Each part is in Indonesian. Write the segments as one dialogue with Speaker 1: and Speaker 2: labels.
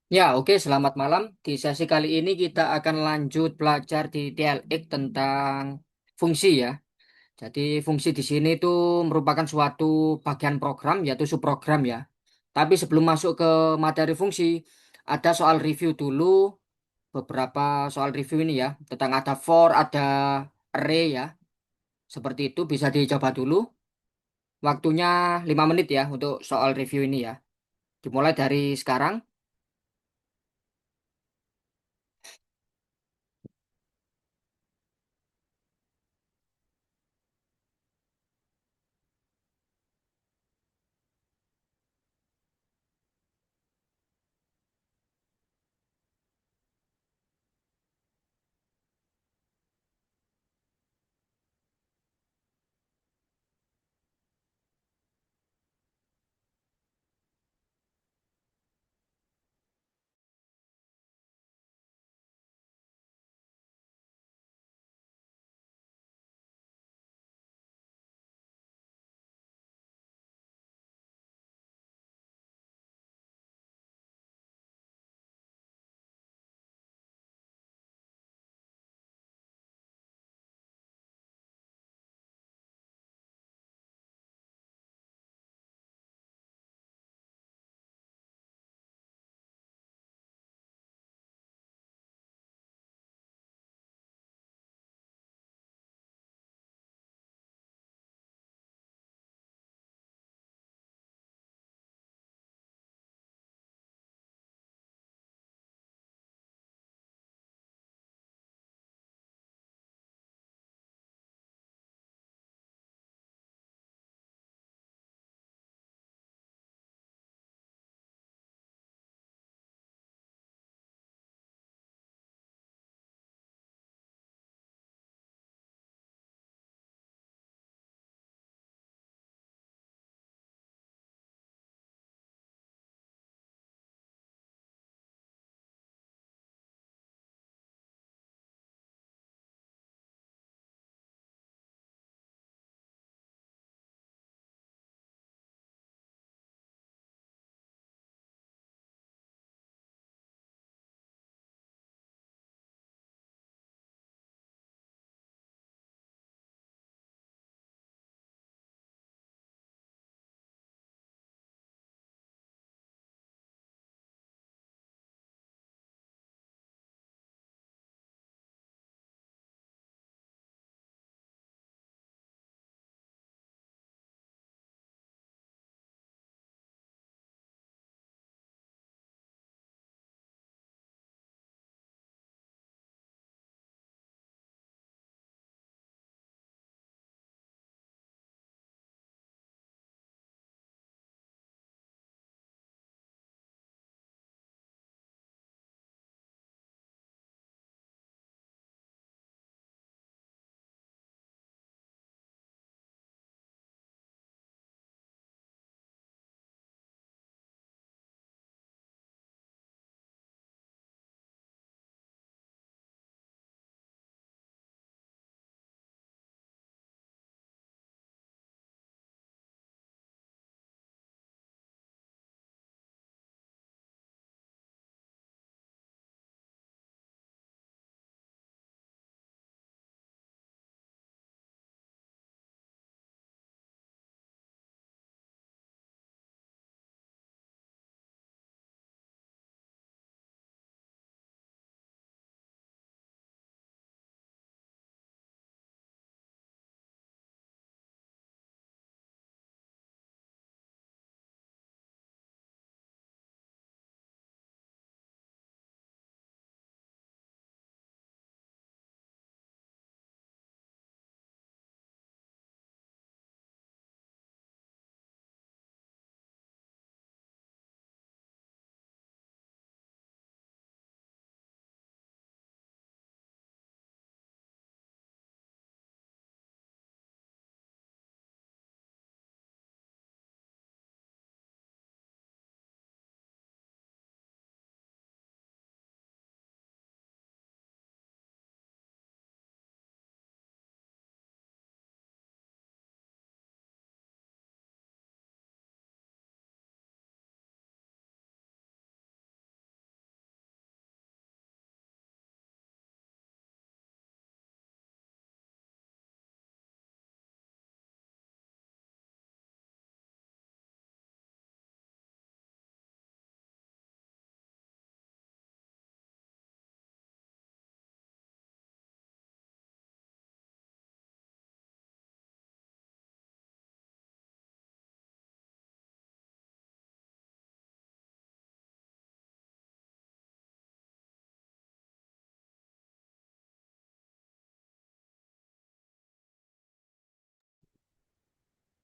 Speaker 1: Ya, oke, selamat malam. Di sesi kali ini kita akan lanjut belajar di TLX tentang fungsi ya. Jadi fungsi di sini itu merupakan suatu bagian program, yaitu subprogram ya. Tapi sebelum masuk ke materi fungsi, ada soal review dulu, beberapa soal review ini ya, tentang ada for, ada array ya. Seperti itu bisa dicoba dulu. Waktunya 5 menit ya untuk soal review ini ya. Dimulai dari sekarang.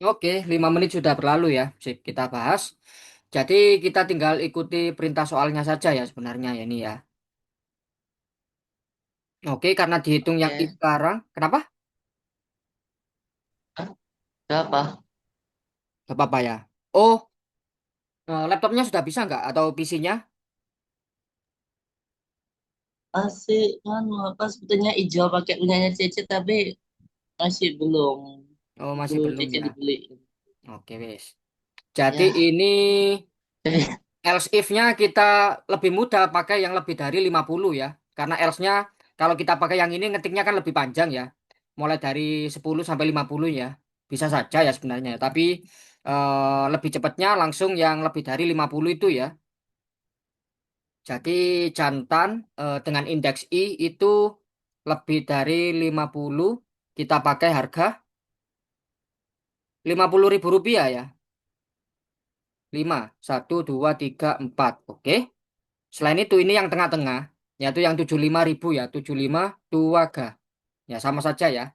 Speaker 1: Oke, 5 menit sudah berlalu ya. Sip, kita bahas. Jadi kita tinggal ikuti perintah soalnya saja ya sebenarnya ya ini ya. Oke, karena dihitung yang I
Speaker 2: Oke.
Speaker 1: sekarang. Kenapa?
Speaker 2: Hah? Gak apa?
Speaker 1: Gak apa-apa ya. Oh, laptopnya sudah bisa nggak? Atau PC-nya?
Speaker 2: Masih kan apa sebetulnya hijau pakai punyanya Cece tapi masih belum.
Speaker 1: Oh,
Speaker 2: Itu
Speaker 1: masih belum
Speaker 2: Cece
Speaker 1: ya.
Speaker 2: dibeli.
Speaker 1: Oke, wes. Jadi
Speaker 2: Ya.
Speaker 1: ini else if-nya kita lebih mudah pakai yang lebih dari 50 ya. Karena else-nya kalau kita pakai yang ini ngetiknya kan lebih panjang ya. Mulai dari 10 sampai 50 ya. Bisa saja ya sebenarnya. Tapi lebih cepatnya langsung yang lebih dari 50 itu ya. Jadi jantan dengan indeks I itu lebih dari 50 kita pakai harga 50.000 rupiah ya. 5 1 2 3 4. Oke. Selain itu ini yang tengah-tengah, yaitu yang 75.000 ya, 75 Tuaga. Ya sama saja ya.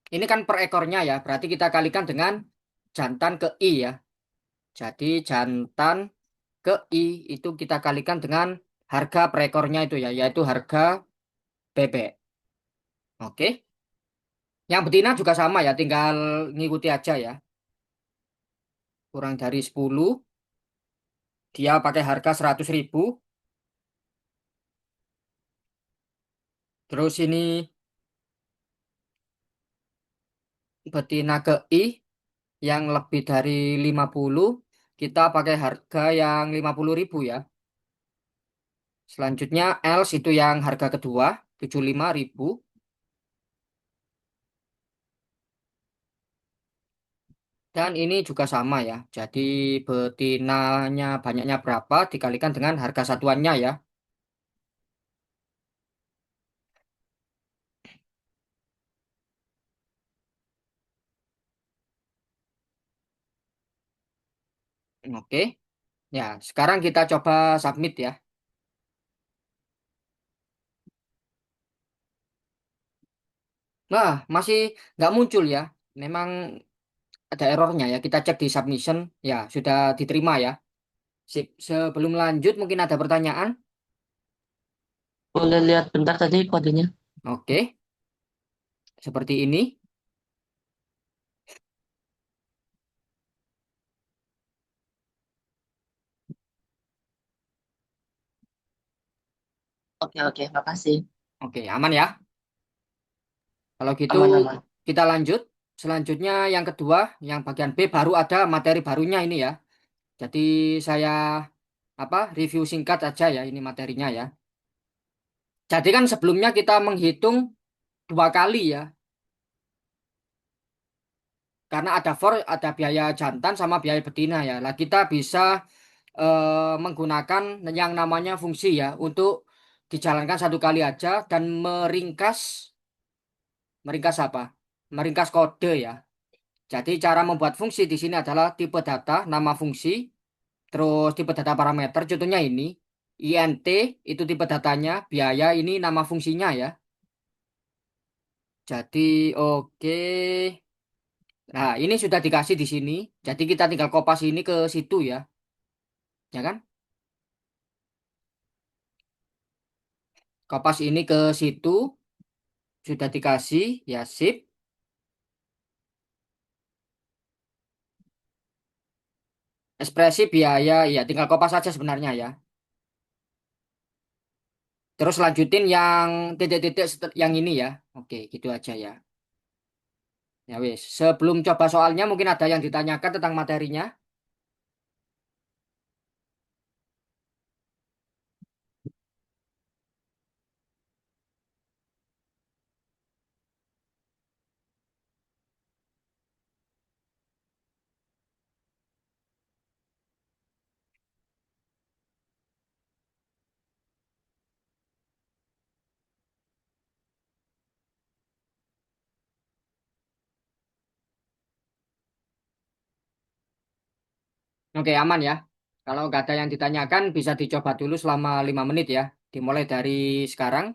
Speaker 1: Ini kan per ekornya ya, berarti kita kalikan dengan jantan ke I ya. Jadi jantan ke I itu kita kalikan dengan harga per ekornya itu ya, yaitu harga bebek. Oke. Yang betina juga sama ya, tinggal ngikuti aja ya. Kurang dari 10, dia pakai harga 100.000. Terus ini betina ke I yang lebih dari 50 kita pakai harga yang 50.000 ya. Selanjutnya else itu yang harga kedua 75.000 dan ini juga sama ya. Jadi betinanya banyaknya berapa dikalikan dengan harga satuannya ya. Oke. Ya, sekarang kita coba submit ya. Nah, masih nggak muncul ya. Memang ada errornya ya. Kita cek di submission. Ya, sudah diterima ya. Sip. Sebelum lanjut mungkin ada pertanyaan.
Speaker 2: Boleh lihat bentar tadi kodenya.
Speaker 1: Oke. Seperti ini.
Speaker 2: Oke oke makasih.
Speaker 1: Oke, aman ya. Kalau gitu
Speaker 2: Aman-aman.
Speaker 1: kita lanjut. Selanjutnya yang kedua, yang bagian B baru ada materi barunya ini ya. Jadi saya review singkat aja ya ini materinya ya. Jadi kan sebelumnya kita menghitung 2 kali ya. Karena ada ada biaya jantan sama biaya betina ya. Lah kita bisa menggunakan yang namanya fungsi ya untuk dijalankan 1 kali aja dan meringkas meringkas apa? Meringkas kode ya. Jadi cara membuat fungsi di sini adalah tipe data, nama fungsi, terus tipe data parameter, contohnya ini, int itu tipe datanya, biaya ini nama fungsinya ya. Jadi oke. Nah, ini sudah dikasih di sini. Jadi kita tinggal kopas ini ke situ ya. Ya kan? Kopas ini ke situ, sudah dikasih, ya sip. Ekspresi biaya, ya tinggal kopas saja sebenarnya ya. Terus lanjutin yang titik-titik yang ini ya. Oke, gitu aja ya. Ya wis, sebelum coba soalnya mungkin ada yang ditanyakan tentang materinya. Oke, aman ya. Kalau nggak ada yang ditanyakan, bisa dicoba dulu selama 5 menit ya. Dimulai dari sekarang.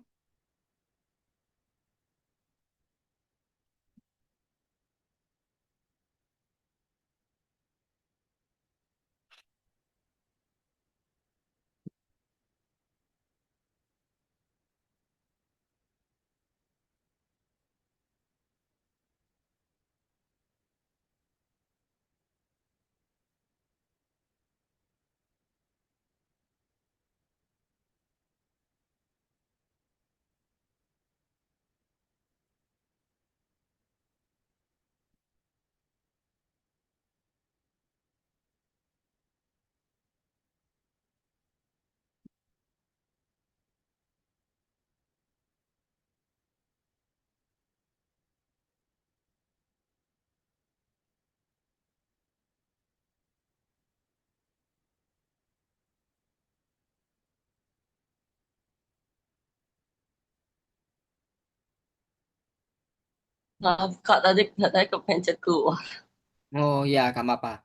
Speaker 2: Maaf Kak, tadi katanya kepencet keluar.
Speaker 1: Oh ya, nggak apa-apa.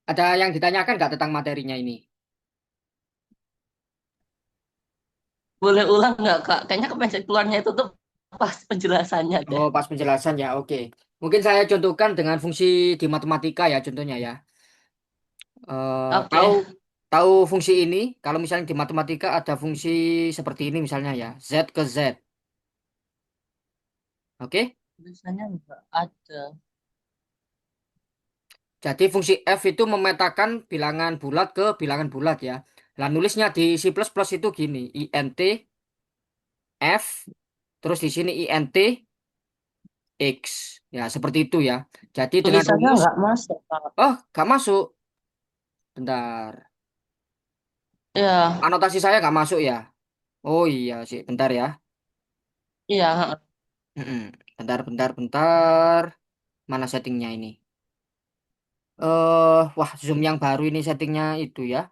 Speaker 1: Ada yang ditanyakan nggak tentang materinya ini?
Speaker 2: Boleh ulang nggak Kak? Kayaknya kepencet keluarnya itu tuh pas penjelasannya deh.
Speaker 1: Oh, pas penjelasan ya, oke. Mungkin saya contohkan dengan fungsi di matematika ya, contohnya ya. Tahu
Speaker 2: Oke,
Speaker 1: tahu fungsi ini? Kalau misalnya di matematika ada fungsi seperti ini misalnya ya, z ke z, oke?
Speaker 2: biasanya nggak ada.
Speaker 1: Jadi fungsi f itu memetakan bilangan bulat ke bilangan bulat ya. Lah nulisnya di C++ itu gini, int f, terus di sini int x. Ya, seperti itu ya. Jadi dengan
Speaker 2: Tulisannya
Speaker 1: rumus,
Speaker 2: nggak masuk Kak.
Speaker 1: oh, gak masuk. Bentar.
Speaker 2: Iya,
Speaker 1: Anotasi saya nggak masuk ya. Oh iya sih, bentar ya.
Speaker 2: iya.
Speaker 1: Mm-mm. Bentar, bentar, bentar. Mana settingnya ini? Wah, Zoom yang baru ini settingnya itu ya.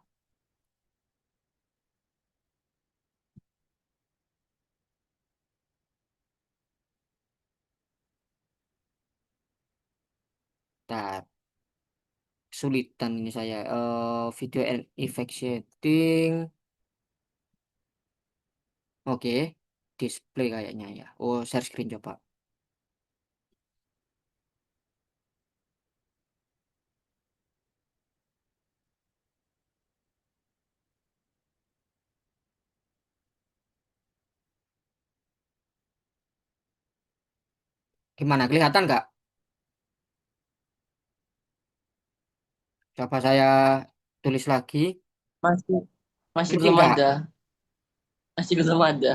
Speaker 1: Bentar, kesulitan ini saya. Video and effect setting. Oke, display kayaknya ya. Oh, share screen coba. Gimana? Kelihatan nggak? Coba saya tulis lagi.
Speaker 2: Masih masih
Speaker 1: Masih
Speaker 2: belum
Speaker 1: nggak?
Speaker 2: ada. Masih belum ada.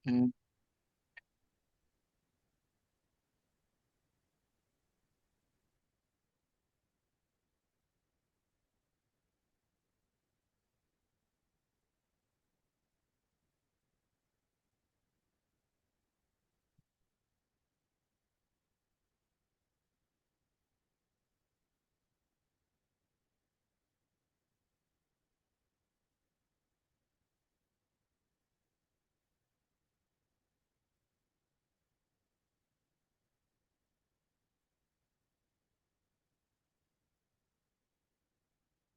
Speaker 1: Hmm.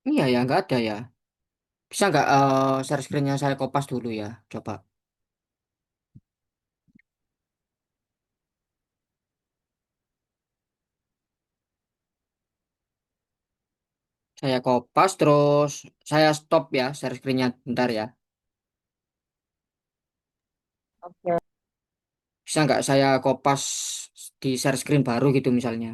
Speaker 1: Iya ya, nggak ada ya. Bisa nggak share screen-nya saya kopas dulu ya? Coba. Saya kopas terus saya stop ya share screen-nya bentar ya.
Speaker 2: Oke.
Speaker 1: Bisa nggak saya kopas di share screen baru gitu misalnya.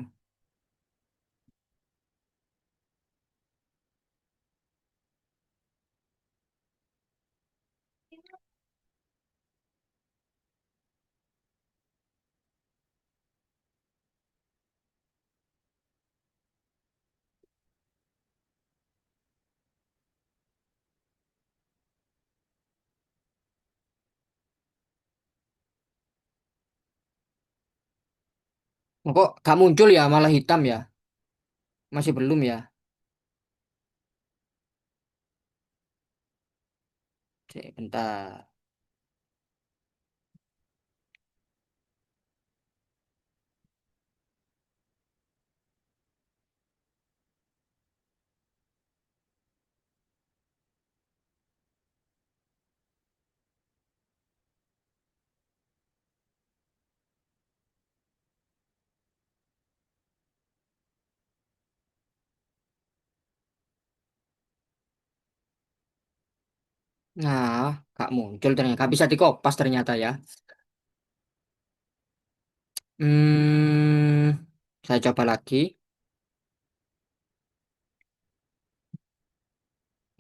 Speaker 1: Oh, kok gak muncul ya malah hitam ya? Masih belum ya? Cek, bentar. Nah, gak muncul ternyata. Gak bisa dikopas ternyata ya. Hmm, saya coba lagi.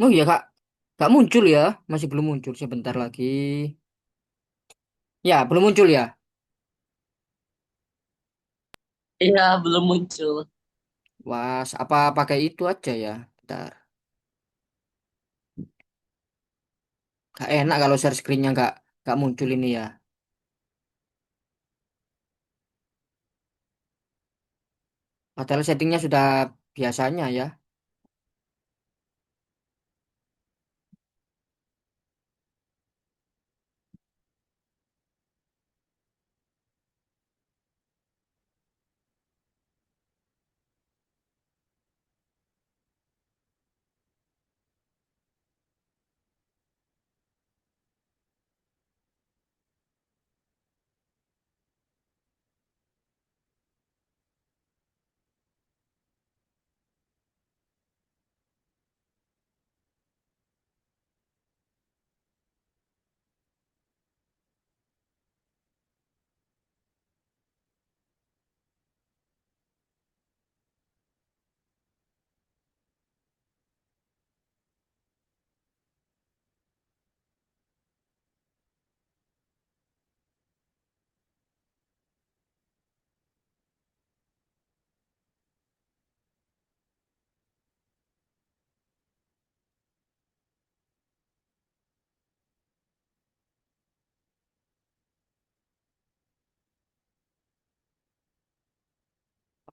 Speaker 1: Oh iya kak, gak muncul ya. Masih belum muncul. Sebentar lagi. Ya, belum muncul ya.
Speaker 2: Iya, belum muncul.
Speaker 1: Wah, apa pakai itu aja ya? Bentar. Gak enak kalau share screen-nya gak muncul ini ya. Padahal settingnya sudah biasanya ya.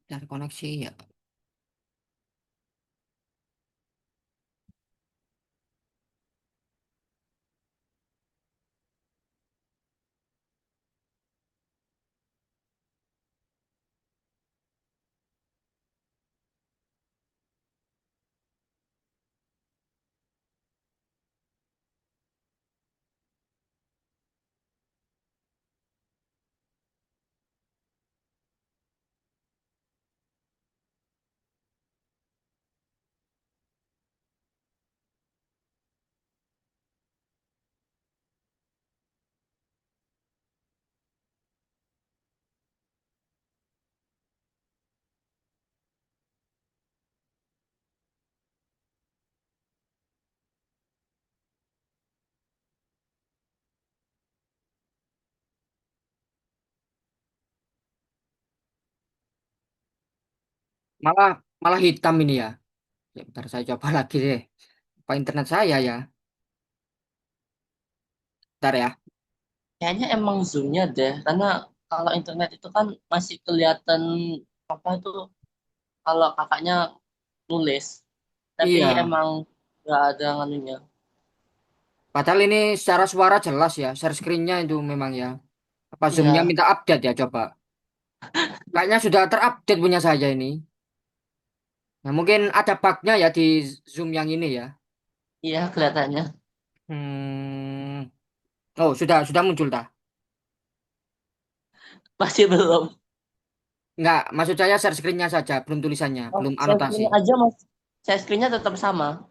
Speaker 1: Cari koneksi ya. Malah malah hitam ini ya. Ya, bentar saya coba lagi deh. Apa internet saya ya? Bentar ya.
Speaker 2: Kayaknya emang zoomnya deh, karena kalau internet itu kan masih kelihatan apa itu kalau kakaknya nulis, tapi
Speaker 1: Iya.
Speaker 2: emang nggak ada nganunya.
Speaker 1: Padahal ini secara suara jelas ya. Share screen-nya itu memang ya. Apa zoom-nya
Speaker 2: Iya,
Speaker 1: minta update ya coba. Kayaknya sudah terupdate punya saya ini. Nah, mungkin ada bug-nya ya di zoom yang ini ya.
Speaker 2: iya kelihatannya.
Speaker 1: Hmm. Oh, sudah muncul dah.
Speaker 2: Masih belum.
Speaker 1: Enggak, maksud saya share screen-nya saja, belum tulisannya,
Speaker 2: Oh,
Speaker 1: belum
Speaker 2: saya
Speaker 1: anotasi.
Speaker 2: screen aja mas, saya screennya tetap sama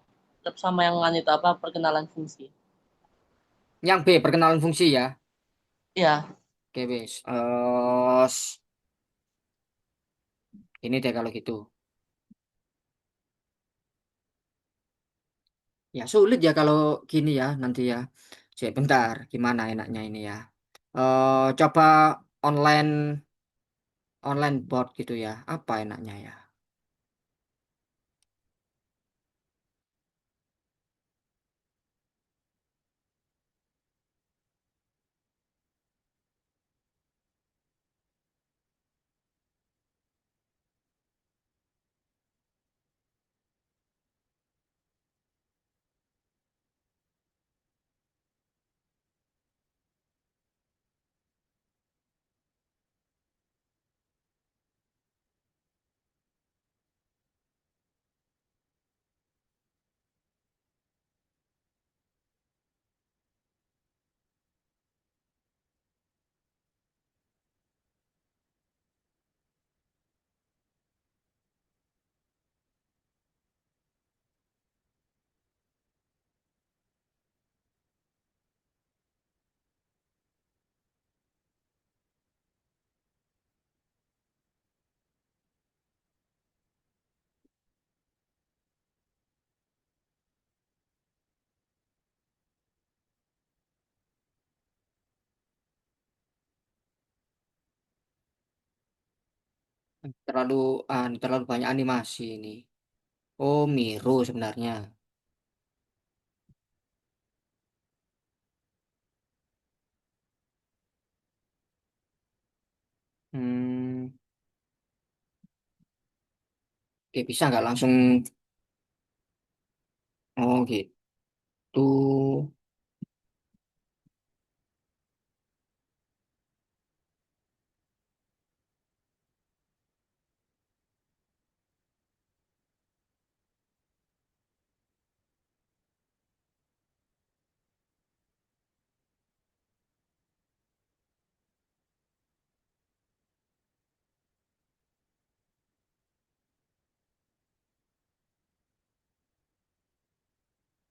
Speaker 2: yang itu apa perkenalan fungsi.
Speaker 1: Yang B, perkenalan fungsi ya.
Speaker 2: Iya,
Speaker 1: Oke, wes. Ini deh kalau gitu. Ya sulit ya kalau gini ya nanti ya. Cek bentar, gimana enaknya ini ya. Coba online online board gitu ya. Apa enaknya ya? Terlalu terlalu banyak animasi ini. Oh, Miro sebenarnya. Hmm, oke, bisa nggak langsung? Oh, gitu.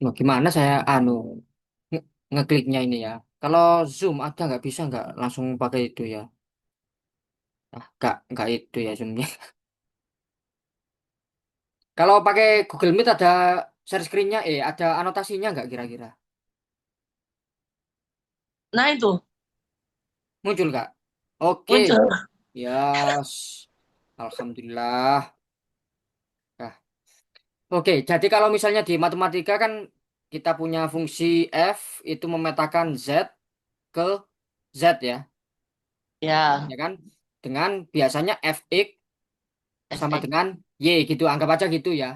Speaker 1: Loh, gimana saya ngekliknya ini ya? Kalau Zoom ada nggak bisa nggak langsung pakai itu ya? Nggak itu ya Zoomnya. Kalau pakai Google Meet ada share screen-nya, ada anotasinya nggak kira-kira?
Speaker 2: Nah itu
Speaker 1: Muncul nggak? Oke,
Speaker 2: muncul.
Speaker 1: yes. Alhamdulillah. Nah, oke, jadi kalau misalnya di matematika kan kita punya fungsi f itu memetakan z ke z ya,
Speaker 2: Ya,
Speaker 1: ya kan? Dengan biasanya fx sama
Speaker 2: FX.
Speaker 1: dengan y gitu, anggap aja gitu ya.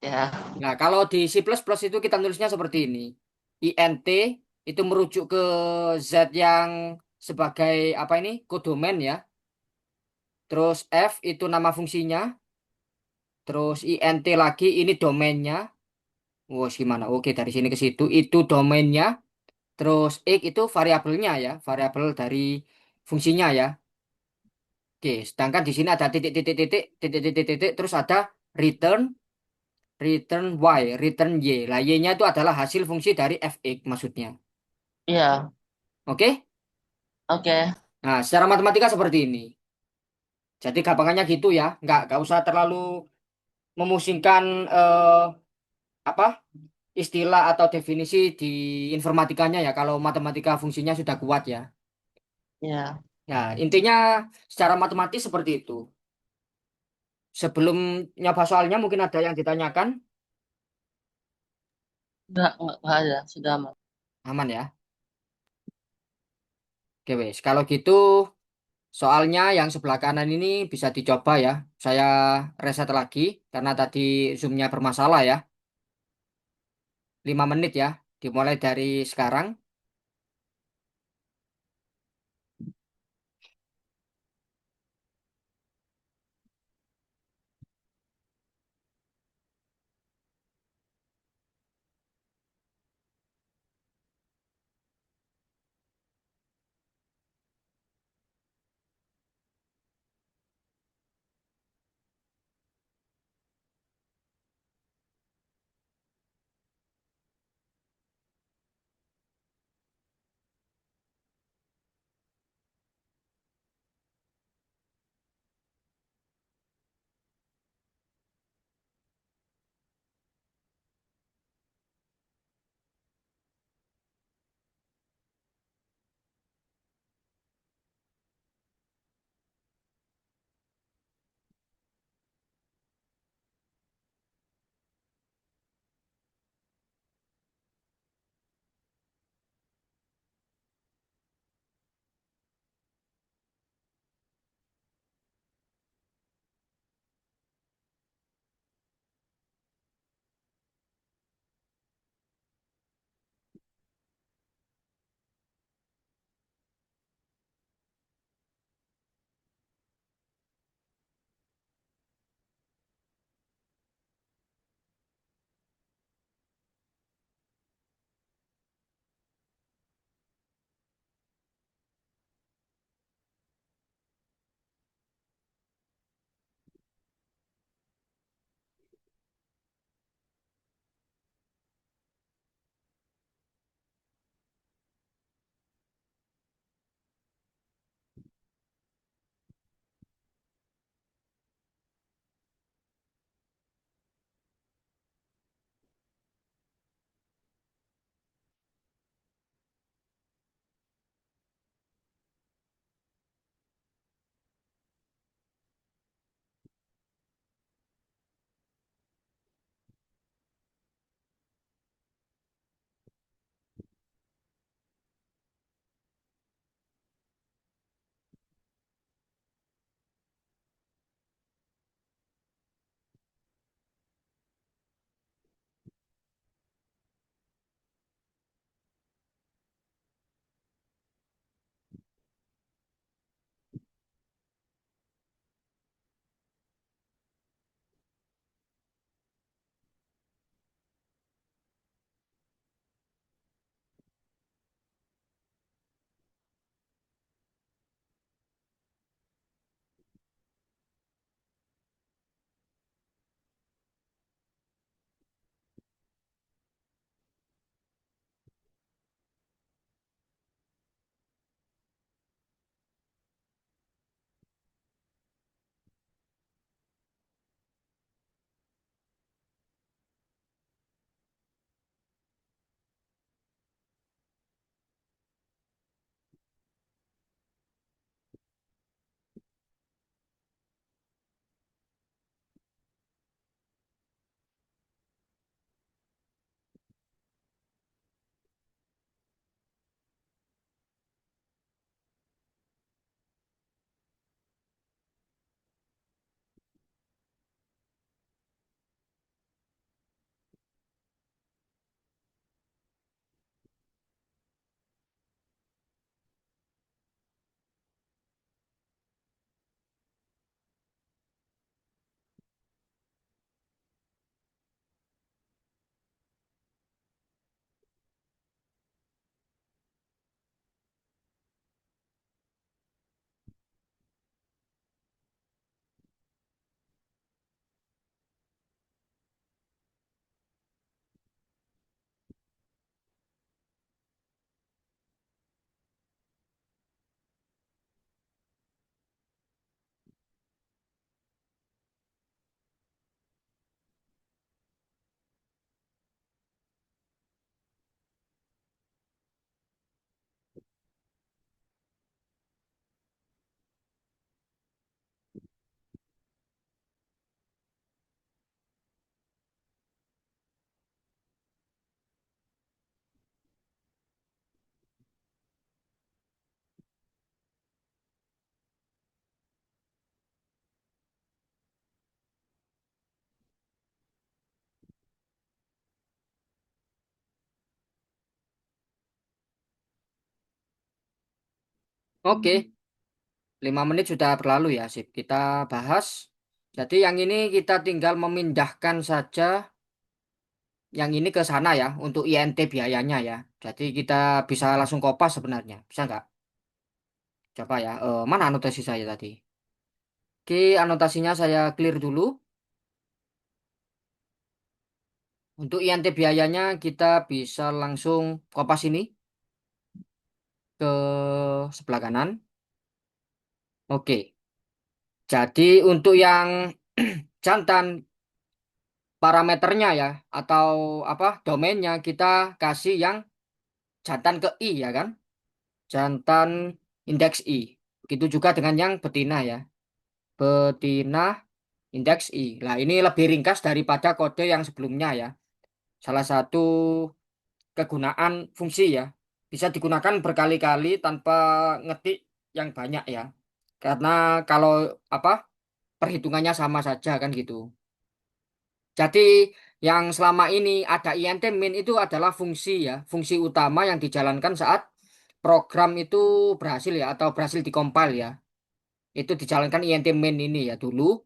Speaker 2: Ya,
Speaker 1: Nah, kalau di C++ itu kita nulisnya seperti ini. int itu merujuk ke z yang sebagai apa ini? Kodomen ya. Terus f itu nama fungsinya, terus int lagi ini domainnya. Wah, gimana? Oke, dari sini ke situ itu domainnya. Terus x itu variabelnya ya, variabel dari fungsinya ya. Oke, sedangkan di sini ada titik, terus ada return, return y, return y. Lah, y-nya itu adalah hasil fungsi dari fx maksudnya.
Speaker 2: iya,
Speaker 1: Oke?
Speaker 2: oke.
Speaker 1: Nah, secara matematika seperti ini. Jadi gampangannya gitu ya, nggak usah terlalu memusingkan apa istilah atau definisi di informatikanya ya. Kalau matematika fungsinya sudah kuat ya.
Speaker 2: Ya,
Speaker 1: Ya, intinya secara matematis seperti itu. Sebelum nyoba soalnya mungkin ada yang ditanyakan.
Speaker 2: enggak ada, sudah aman.
Speaker 1: Aman ya. Oke wes. Kalau gitu soalnya yang sebelah kanan ini bisa dicoba ya. Saya reset lagi karena tadi zoomnya bermasalah ya. 5 menit ya. Dimulai dari sekarang. Oke, 5 menit sudah berlalu ya, sip. Kita bahas. Jadi yang ini kita tinggal memindahkan saja yang ini ke sana ya, untuk INT biayanya ya. Jadi kita bisa langsung kopas sebenarnya. Bisa nggak? Coba ya. Mana anotasi saya tadi? Oke, anotasinya saya clear dulu. Untuk INT biayanya kita bisa langsung kopas ini ke sebelah kanan. Oke. Jadi untuk yang jantan parameternya ya atau apa domainnya kita kasih yang jantan ke I ya kan? Jantan indeks I. Begitu juga dengan yang betina ya. Betina indeks I. Nah, ini lebih ringkas daripada kode yang sebelumnya ya. Salah satu kegunaan fungsi ya. Bisa digunakan berkali-kali tanpa ngetik yang banyak ya. Karena kalau apa perhitungannya sama saja kan gitu. Jadi yang selama ini ada int min itu adalah fungsi ya, fungsi utama yang dijalankan saat program itu berhasil ya atau berhasil dikompil ya. Itu dijalankan int min ini ya dulu,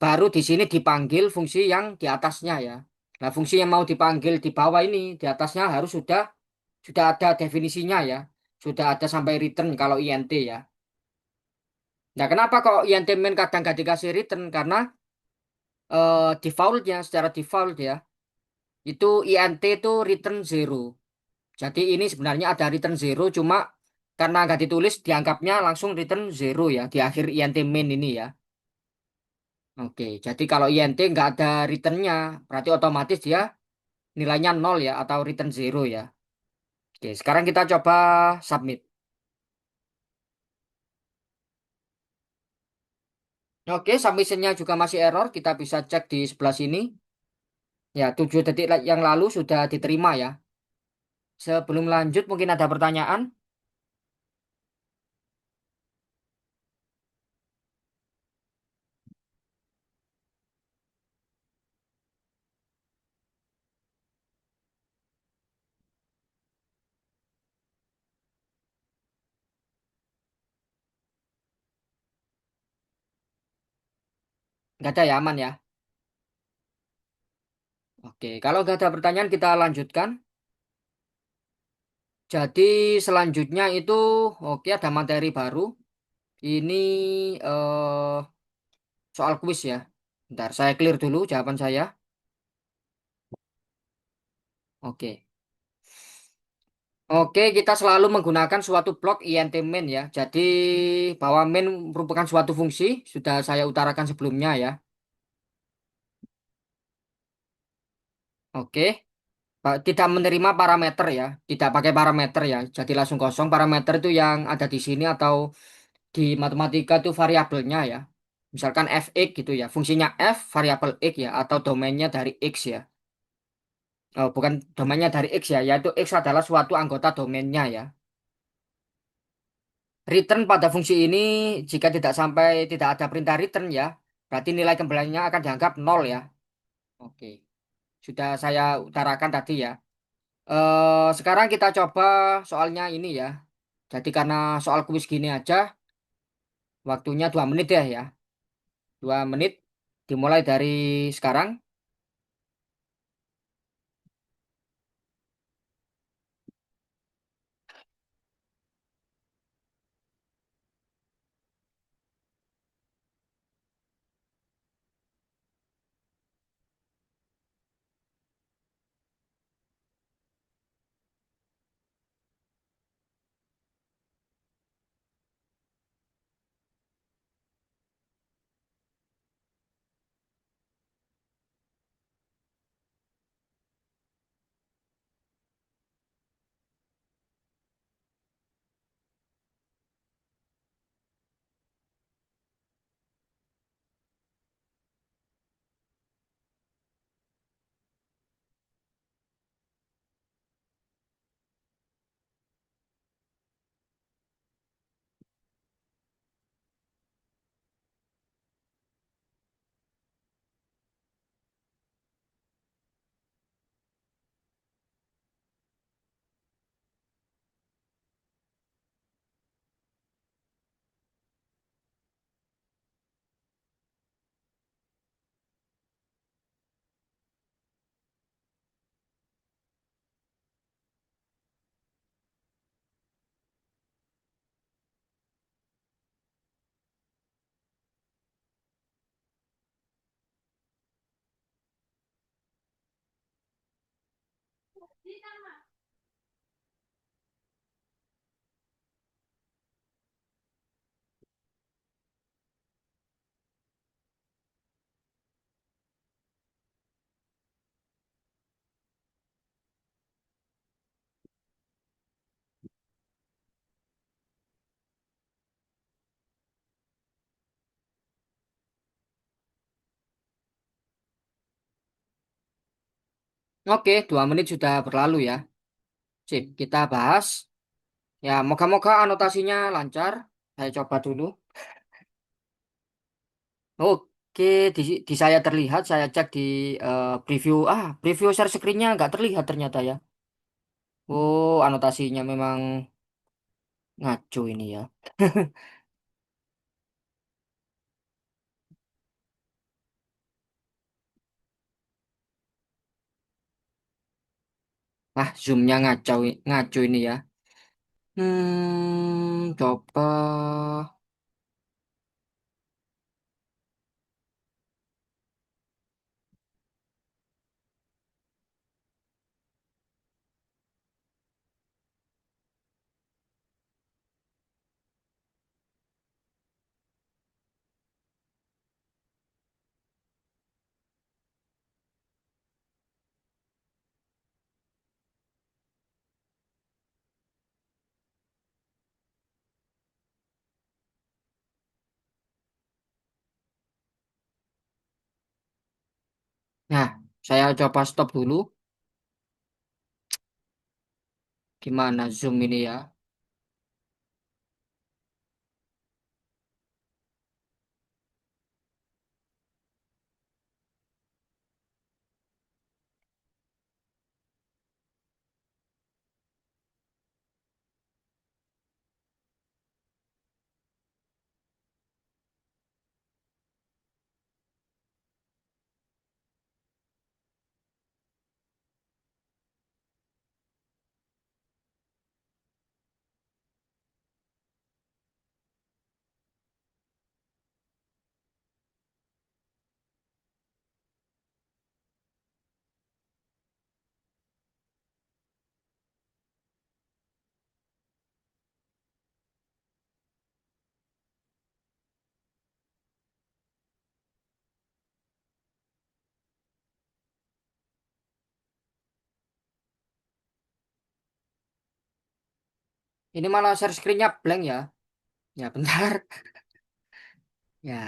Speaker 1: baru di sini dipanggil fungsi yang di atasnya ya. Nah, fungsi yang mau dipanggil di bawah ini di atasnya harus sudah ada definisinya ya. Sudah ada sampai return kalau int ya. Nah, kenapa kok int min kadang gak dikasih return? Karena defaultnya secara default ya itu int itu return zero. Jadi ini sebenarnya ada return zero cuma karena nggak ditulis dianggapnya langsung return zero ya di akhir int main ini ya. Oke, jadi kalau int nggak ada returnnya berarti otomatis dia nilainya nol ya atau return zero ya. Oke, sekarang kita coba submit. Oke, submissionnya juga masih error. Kita bisa cek di sebelah sini. Ya, 7 detik yang lalu sudah diterima ya. Sebelum lanjut mungkin ada pertanyaan. Nggak ada ya, aman ya. Oke, kalau nggak ada pertanyaan kita lanjutkan. Jadi selanjutnya itu oke ada materi baru. Ini eh, soal kuis ya. Bentar, saya clear dulu jawaban saya. Oke. Oke, kita selalu menggunakan suatu blok int main ya. Jadi bahwa main merupakan suatu fungsi sudah saya utarakan sebelumnya ya. Oke. Tidak menerima parameter ya. Tidak pakai parameter ya. Jadi langsung kosong. Parameter itu yang ada di sini atau di matematika itu variabelnya ya. Misalkan fx gitu ya. Fungsinya f variabel x ya atau domainnya dari x ya. Oh, bukan domainnya dari X ya, yaitu X adalah suatu anggota domainnya ya. Return pada fungsi ini jika tidak ada perintah return ya, berarti nilai kembaliannya akan dianggap nol ya. Oke, sudah saya utarakan tadi ya. Sekarang kita coba soalnya ini ya. Jadi karena soal kuis gini aja, waktunya 2 menit ya. 2 menit dimulai dari sekarang. Oke, 2 menit sudah berlalu ya. Sip, kita bahas. Ya, moga-moga anotasinya lancar. Saya coba dulu. Oke, di saya terlihat, saya cek di preview. Preview share screen-nya nggak terlihat ternyata ya. Oh, anotasinya memang ngaco ini ya. Zoom-nya ngaco, ngaco ini ya. Coba. Nah, saya coba stop dulu. Gimana Zoom ini ya? Ini malah share screen-nya blank ya. Ya, bentar. Ya,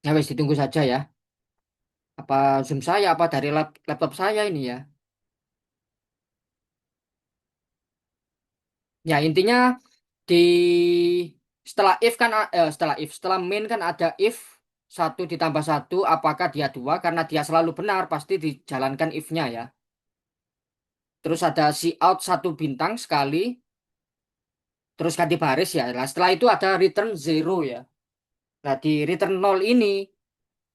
Speaker 1: ya wes ditunggu saja ya. Apa Zoom saya, apa dari laptop saya ini ya? Ya, intinya di setelah main kan ada if 1 ditambah 1 apakah dia 2 karena dia selalu benar pasti dijalankan if-nya ya. Terus ada si out 1 bintang sekali, terus ganti baris ya. Nah, setelah itu ada return 0 ya. Nah, di return 0 ini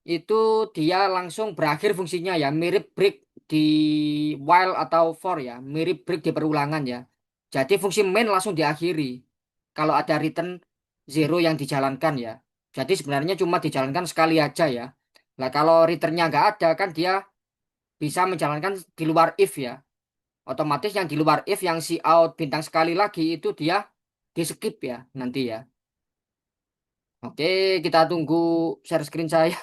Speaker 1: itu dia langsung berakhir fungsinya ya, mirip break di while atau for ya, mirip break di perulangan ya. Jadi fungsi main langsung diakhiri kalau ada return 0 yang dijalankan ya. Jadi sebenarnya cuma dijalankan sekali aja ya. Nah, kalau returnnya nggak ada kan dia bisa menjalankan di luar if ya. Otomatis yang di luar if yang si out bintang sekali lagi itu dia di skip ya nanti ya. Oke, kita tunggu share screen saya.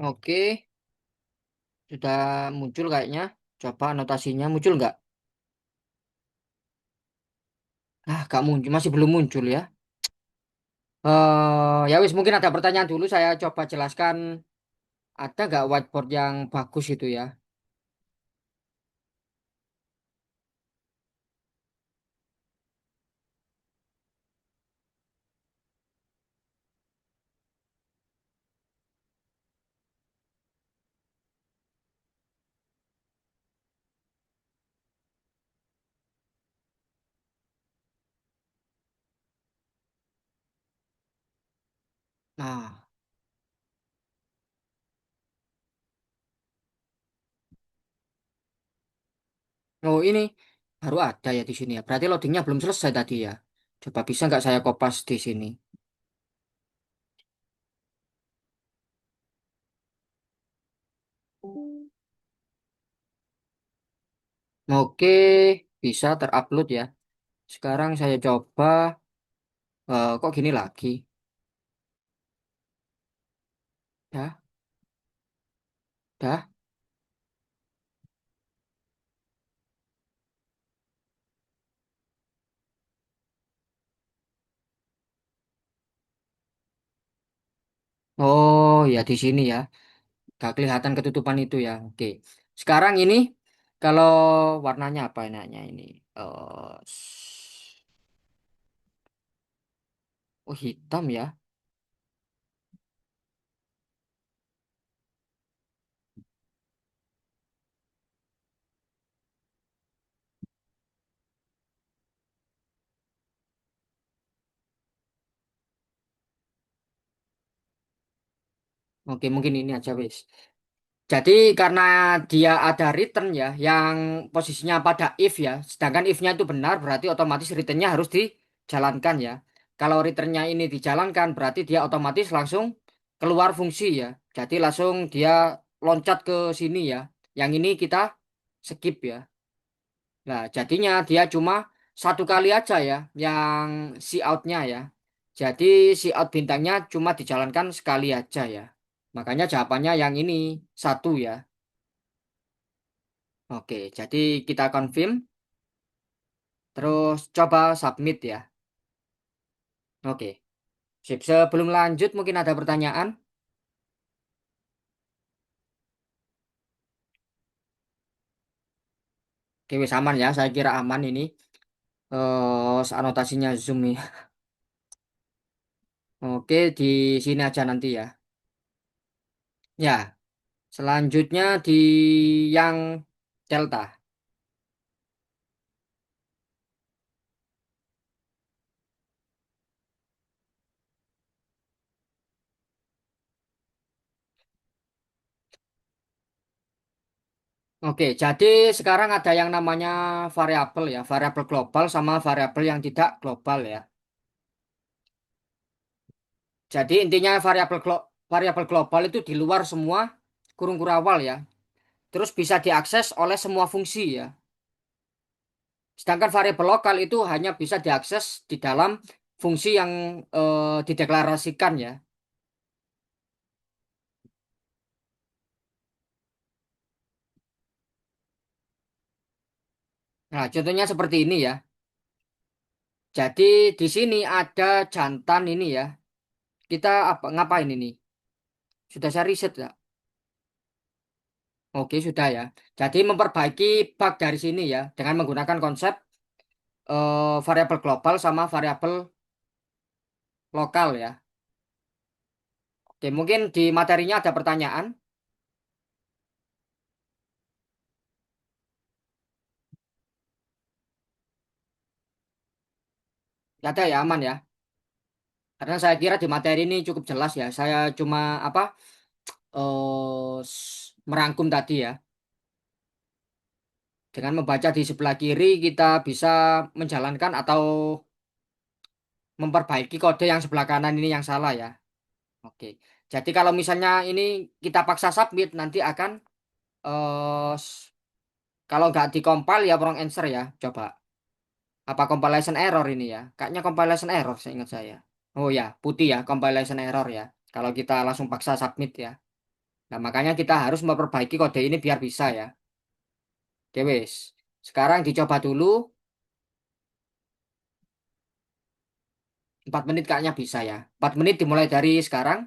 Speaker 1: Oke, sudah muncul kayaknya. Coba anotasinya muncul nggak? Ah, nggak muncul, masih belum muncul ya. Ya wis mungkin ada pertanyaan dulu saya coba jelaskan. Ada nggak whiteboard yang bagus itu ya? Nah, oh ini baru ada ya di sini ya. Berarti loadingnya belum selesai tadi ya. Coba bisa nggak saya kopas di sini? Oke, bisa terupload ya. Sekarang saya coba. Kok gini lagi? Dah, dah. Oh ya di sini ya. Gak kelihatan ketutupan itu ya. Oke. Sekarang ini kalau warnanya apa enaknya ini? Oh hitam ya. Oke mungkin ini aja wis. Jadi karena dia ada return ya, yang posisinya pada if ya, sedangkan if-nya itu benar, berarti otomatis return-nya harus dijalankan ya. Kalau return-nya ini dijalankan, berarti dia otomatis langsung keluar fungsi ya. Jadi langsung dia loncat ke sini ya. Yang ini kita skip ya. Nah, jadinya dia cuma satu kali aja ya, yang si out-nya ya. Jadi si out bintangnya cuma dijalankan sekali aja ya. Makanya jawabannya yang ini satu ya. Oke, jadi kita confirm, terus coba submit ya. Oke, sip. Sebelum lanjut, mungkin ada pertanyaan. Oke, wis aman ya. Saya kira aman ini. Anotasinya Zoom ya. Oke, di sini aja nanti ya. Ya, selanjutnya di yang Delta. Oke, jadi sekarang ada yang namanya variabel ya, variabel global sama variabel yang tidak global ya. Jadi intinya variabel global itu di luar semua kurung kurawal ya. Terus bisa diakses oleh semua fungsi ya. Sedangkan variabel lokal itu hanya bisa diakses di dalam fungsi yang dideklarasikan ya. Nah, contohnya seperti ini ya. Jadi di sini ada jantan ini ya. Kita apa ngapain ini? Sudah saya riset ya. Oke, sudah ya. Jadi memperbaiki bug dari sini ya dengan menggunakan konsep variabel global sama variabel lokal ya. Oke, mungkin di materinya ada pertanyaan. Nggak ada ya, aman ya. Karena saya kira di materi ini cukup jelas ya. Saya cuma apa merangkum tadi ya. Dengan membaca di sebelah kiri kita bisa menjalankan atau memperbaiki kode yang sebelah kanan ini yang salah ya. Oke. Jadi kalau misalnya ini kita paksa submit nanti akan eh, s- kalau nggak dikompil ya wrong answer ya. Coba. Apa compilation error ini ya? Kayaknya compilation error seingat saya. Oh ya, putih ya compilation error ya. Kalau kita langsung paksa submit ya. Nah, makanya kita harus memperbaiki kode ini biar bisa ya. Oke, wes. Sekarang dicoba dulu. 4 menit kayaknya bisa ya. 4 menit dimulai dari sekarang.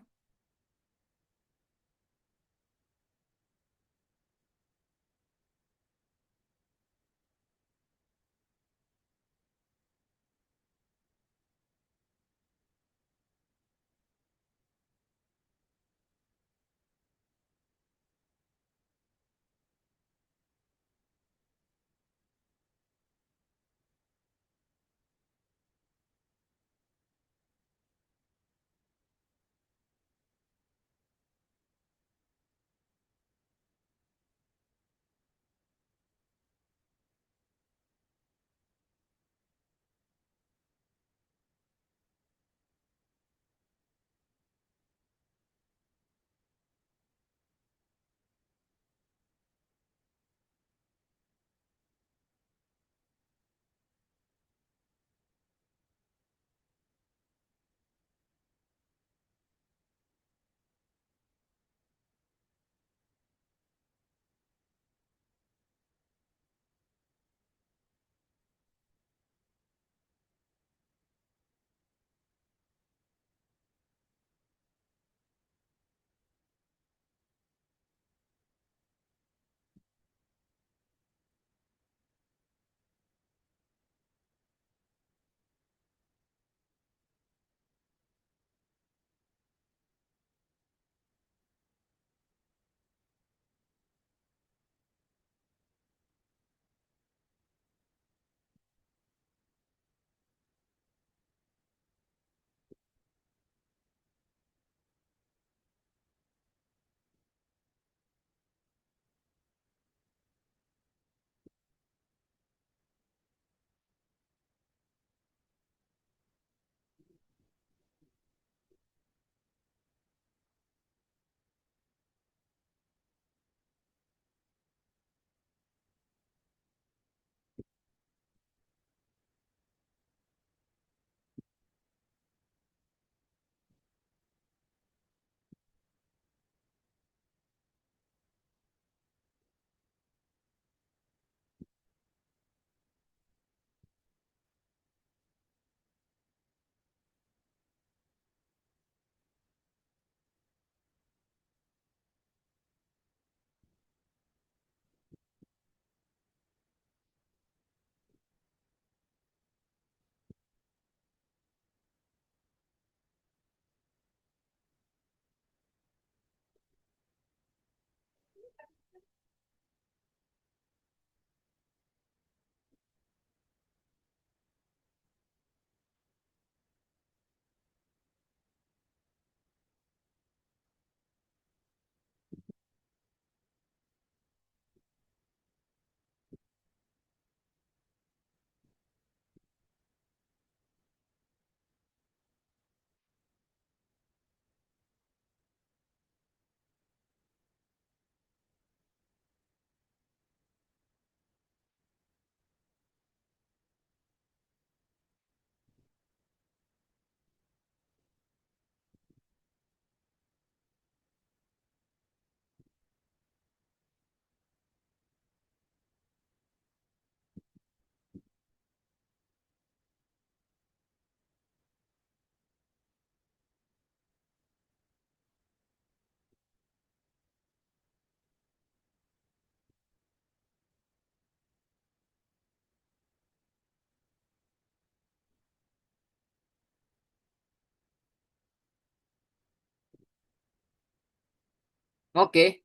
Speaker 1: Oke.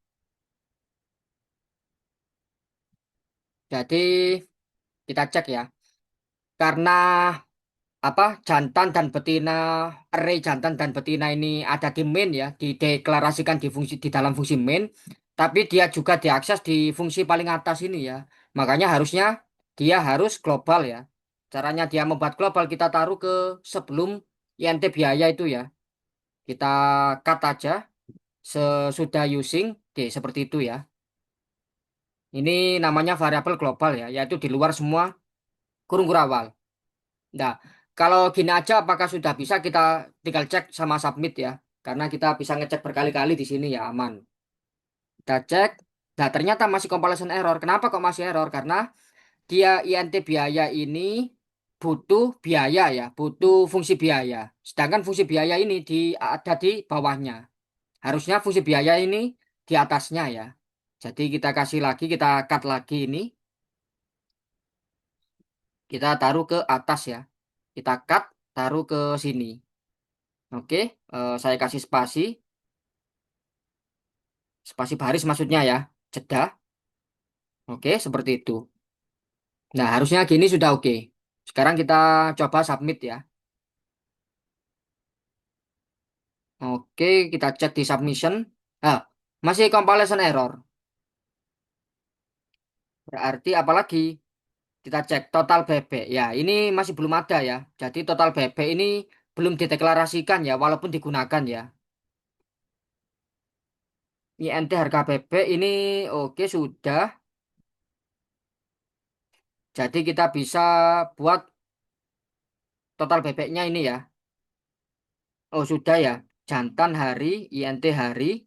Speaker 1: Jadi kita cek ya. Karena apa jantan dan betina, array jantan dan betina ini ada di main ya, dideklarasikan di fungsi di dalam fungsi main, tapi dia juga diakses di fungsi paling atas ini ya. Makanya harusnya dia harus global ya. Caranya dia membuat global kita taruh ke sebelum INT biaya itu ya. Kita cut aja sesudah using, oke seperti itu ya. Ini namanya variabel global ya, yaitu di luar semua kurung kurawal. Nah, kalau gini aja apakah sudah bisa kita tinggal cek sama submit ya? Karena kita bisa ngecek berkali-kali di sini ya aman. Kita cek. Nah, ternyata masih compilation error. Kenapa kok masih error? Karena dia INT biaya ini butuh biaya ya, butuh fungsi biaya. Sedangkan fungsi biaya ini ada di bawahnya. Harusnya fungsi biaya ini di atasnya ya. Jadi kita kasih lagi, kita cut lagi ini, kita taruh ke atas ya. Kita cut, taruh ke sini. Oke, saya kasih spasi, spasi baris maksudnya ya. Jeda. Oke, seperti itu. Nah, harusnya gini sudah oke. Sekarang kita coba submit ya. Oke, kita cek di submission. Ah, masih compilation error. Berarti apalagi kita cek total bebek. Ya, ini masih belum ada ya. Jadi total bebek ini belum dideklarasikan ya, walaupun digunakan ya. INT harga bebek ini oke sudah. Jadi kita bisa buat total bebeknya ini ya. Oh sudah ya. Jantan hari, INT hari.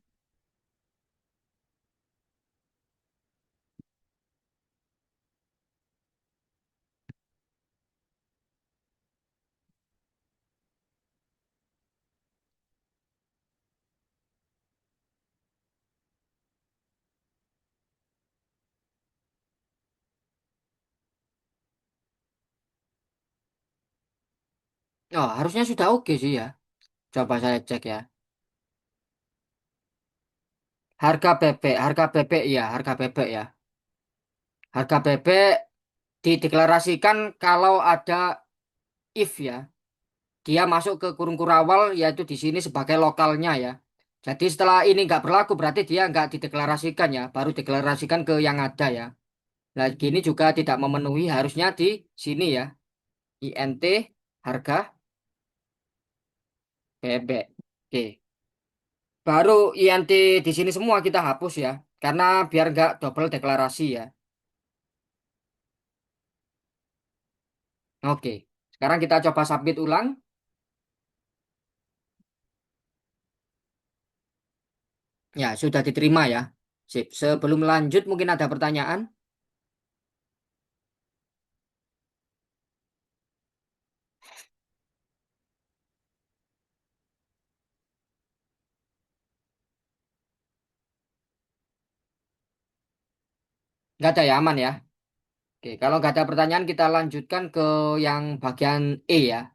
Speaker 1: Oh harusnya sudah oke sih ya. Coba saya cek ya. Harga bebek ya, harga bebek ya. Harga bebek dideklarasikan kalau ada if ya. Dia masuk ke kurung kurawal yaitu di sini sebagai lokalnya ya. Jadi setelah ini nggak berlaku berarti dia nggak dideklarasikan ya, baru deklarasikan ke yang ada ya. Nah gini juga tidak memenuhi harusnya di sini ya. INT harga bebek. Oke. Baru INT di sini semua kita hapus ya, karena biar nggak double deklarasi ya. Oke. Sekarang kita coba submit ulang. Ya sudah diterima ya. Sip. Sebelum lanjut mungkin ada pertanyaan? Nggak ada ya, aman ya. Oke, kalau nggak ada pertanyaan kita lanjutkan ke yang bagian E ya.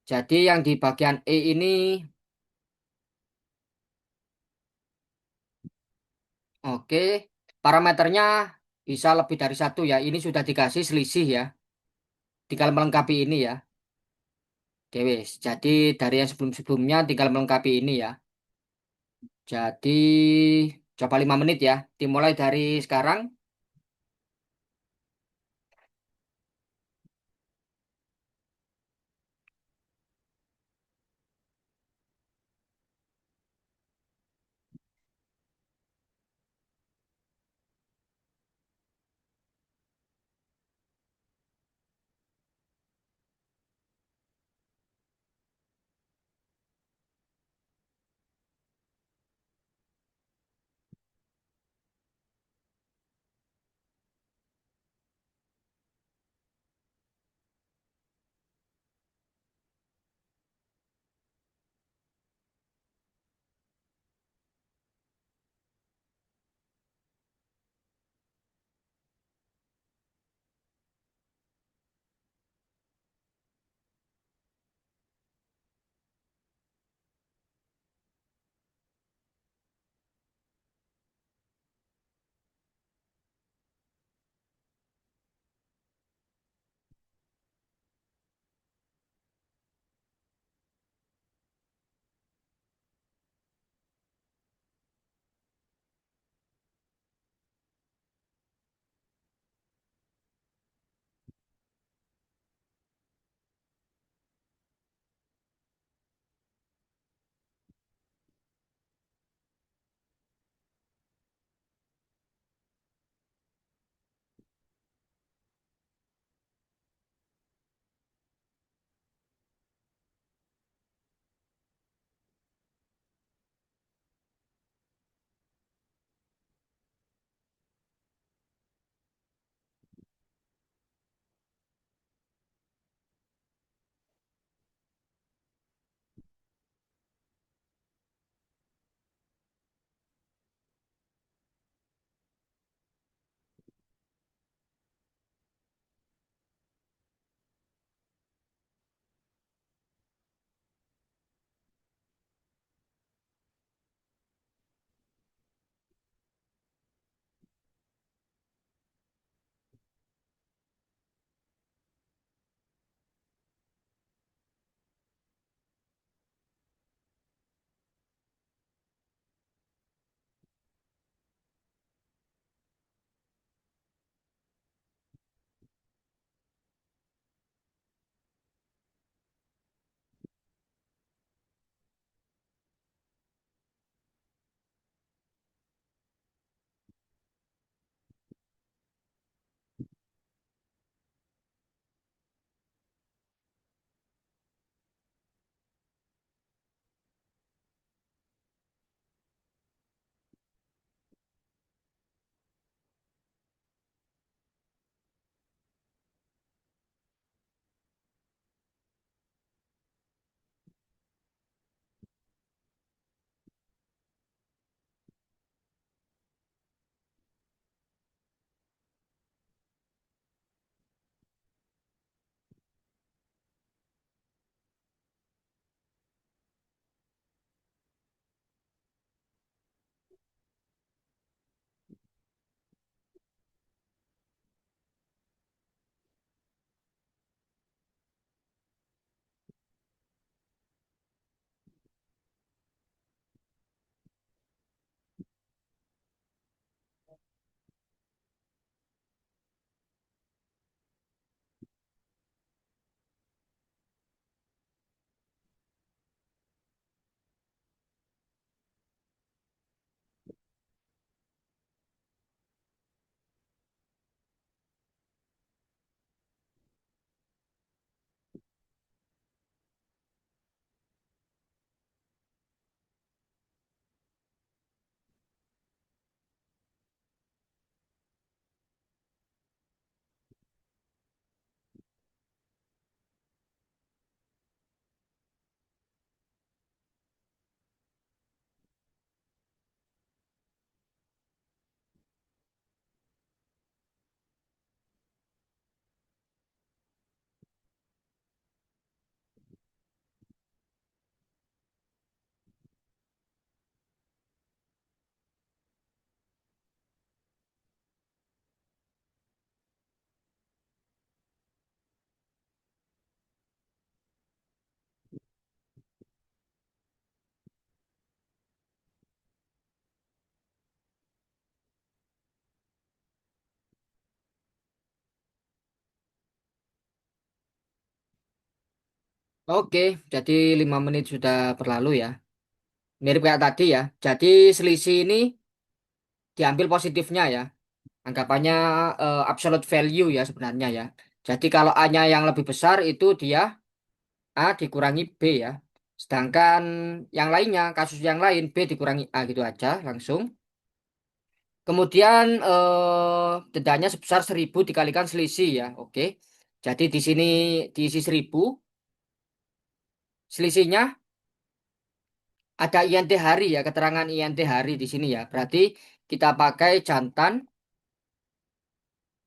Speaker 1: Jadi yang di bagian E ini, oke, parameternya bisa lebih dari satu ya. Ini sudah dikasih selisih ya. Tinggal melengkapi ini ya. Dewes. Jadi dari yang sebelum-sebelumnya tinggal melengkapi ini ya. Jadi coba 5 menit ya. Dimulai dari sekarang. Oke, jadi 5 menit sudah berlalu ya. Mirip kayak tadi ya. Jadi selisih ini diambil positifnya ya. Anggapannya absolute value ya sebenarnya ya. Jadi kalau A-nya yang lebih besar itu dia A dikurangi B ya. Sedangkan yang lainnya, kasus yang lain B dikurangi A gitu aja langsung. Kemudian dendanya sebesar 1.000 dikalikan selisih ya. Oke. Jadi di sini diisi 1.000, selisihnya ada INT hari ya, keterangan INT hari di sini ya. Berarti kita pakai jantan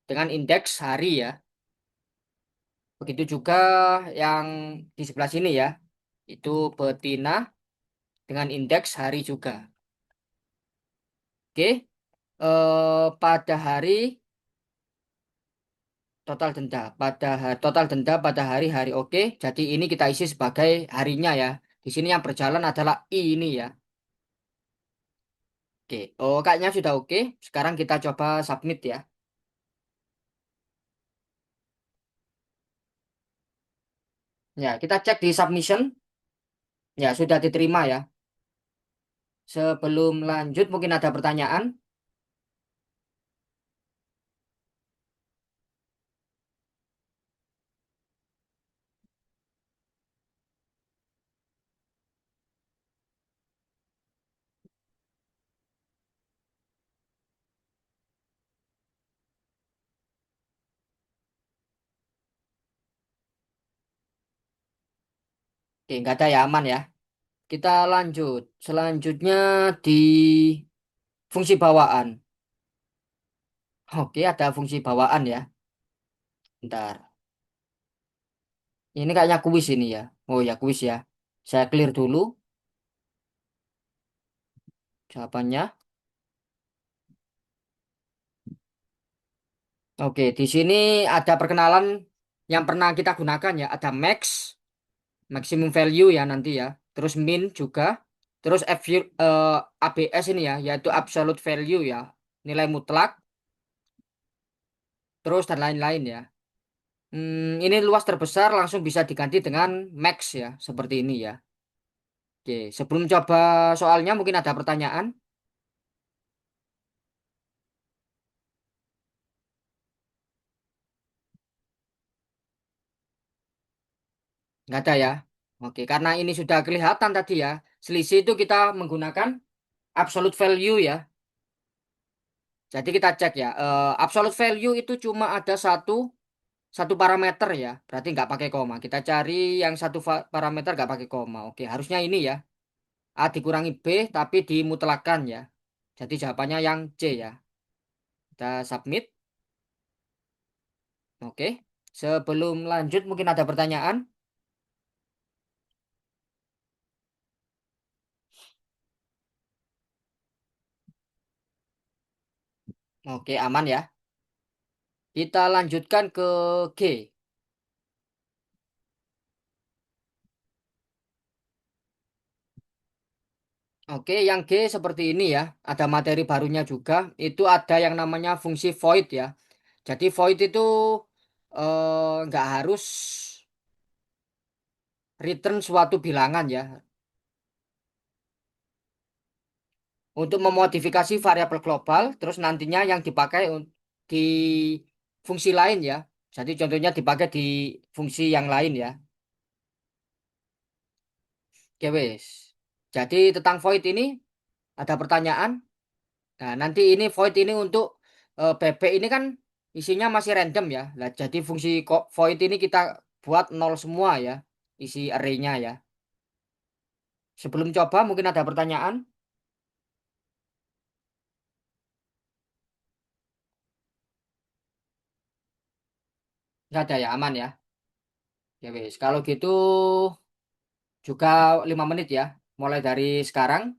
Speaker 1: dengan indeks hari ya. Begitu juga yang di sebelah sini ya. Itu betina dengan indeks hari juga. Oke. Pada hari total denda pada hari-hari. Oke. Jadi ini kita isi sebagai harinya ya. Di sini yang berjalan adalah I ini ya. Oke. Oh, kayaknya sudah oke. Sekarang kita coba submit ya. Ya, kita cek di submission. Ya, sudah diterima ya. Sebelum lanjut, mungkin ada pertanyaan. Oke, nggak ada ya, aman ya. Kita lanjut. Selanjutnya di fungsi bawaan. Oke, ada fungsi bawaan ya. Bentar. Ini kayaknya kuis ini ya. Oh ya, kuis ya. Saya clear dulu jawabannya. Oke, di sini ada perkenalan yang pernah kita gunakan ya. Ada max, maximum value ya nanti ya. Terus min juga. Terus ABS ini ya, yaitu absolute value ya. Nilai mutlak. Terus dan lain-lain ya. Ini luas terbesar langsung bisa diganti dengan max ya. Seperti ini ya. Oke, sebelum coba soalnya mungkin ada pertanyaan. Nggak ada ya. Oke, karena ini sudah kelihatan tadi ya. Selisih itu kita menggunakan absolute value ya. Jadi kita cek ya. Absolute value itu cuma ada satu satu parameter ya. Berarti nggak pakai koma. Kita cari yang satu parameter nggak pakai koma. Oke, harusnya ini ya. A dikurangi B tapi dimutlakan ya. Jadi jawabannya yang C ya. Kita submit. Oke. Sebelum lanjut mungkin ada pertanyaan. Oke, aman ya. Kita lanjutkan ke G. Oke, yang G seperti ini ya. Ada materi barunya juga. Itu ada yang namanya fungsi void ya. Jadi void itu nggak harus return suatu bilangan ya. Untuk memodifikasi variabel global, terus nantinya yang dipakai di fungsi lain ya. Jadi contohnya dipakai di fungsi yang lain ya. Oke, wes. Jadi tentang void ini ada pertanyaan. Nah, nanti ini void ini untuk BB ini kan isinya masih random ya. Lah, jadi fungsi void ini kita buat nol semua ya. Isi array-nya ya. Sebelum coba mungkin ada pertanyaan. Nggak ada ya, aman ya. Ya wes. Kalau gitu juga 5 menit ya. Mulai dari sekarang.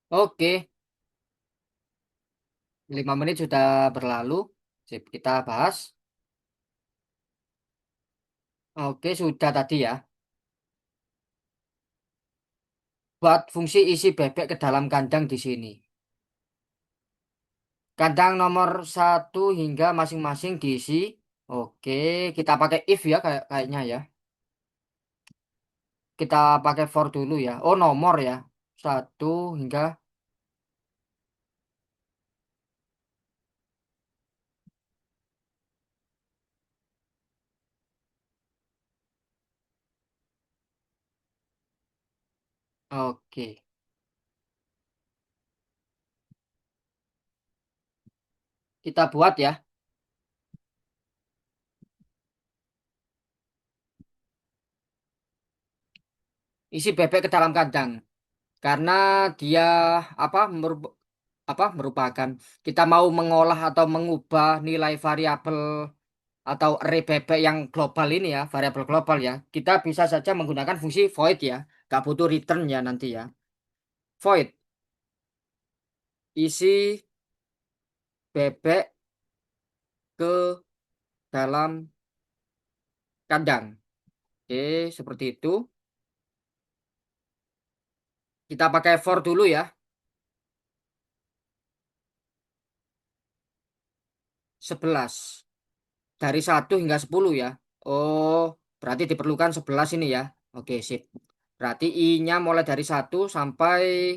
Speaker 1: Oke, 5 menit sudah berlalu. Sip, kita bahas. Oke, sudah tadi ya. Buat fungsi isi bebek ke dalam kandang di sini. Kandang nomor 1 hingga masing-masing diisi. Oke, kita pakai if ya kayaknya ya. Kita pakai for dulu ya. Oh, nomor ya. 1 hingga. Oke, kita buat ya. Isi bebek ke dalam kandang. Karena dia apa merupakan kita mau mengolah atau mengubah nilai variabel atau array bebek yang global ini ya, variabel global ya. Kita bisa saja menggunakan fungsi void ya. Gak butuh return ya nanti ya. Void isi bebek ke dalam kandang. Oke, seperti itu. Kita pakai for dulu ya. 11. Dari 1 hingga 10 ya. Oh, berarti diperlukan 11 ini ya. Oke, sip. Berarti I-nya mulai dari 1 sampai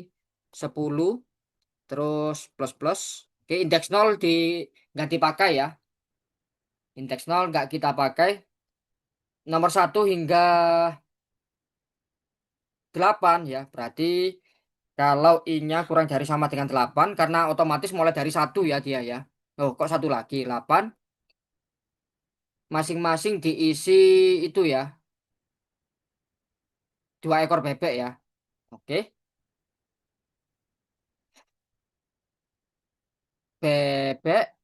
Speaker 1: 10. Terus plus plus. Oke, indeks 0 nggak dipakai ya. Indeks 0 nggak kita pakai. Nomor 1 hingga 8 ya. Berarti kalau I-nya kurang dari sama dengan 8 karena otomatis mulai dari 1 ya dia ya. Oh, kok satu lagi? 8. Masing-masing diisi itu ya. 2 ekor bebek ya. Oke. Bebek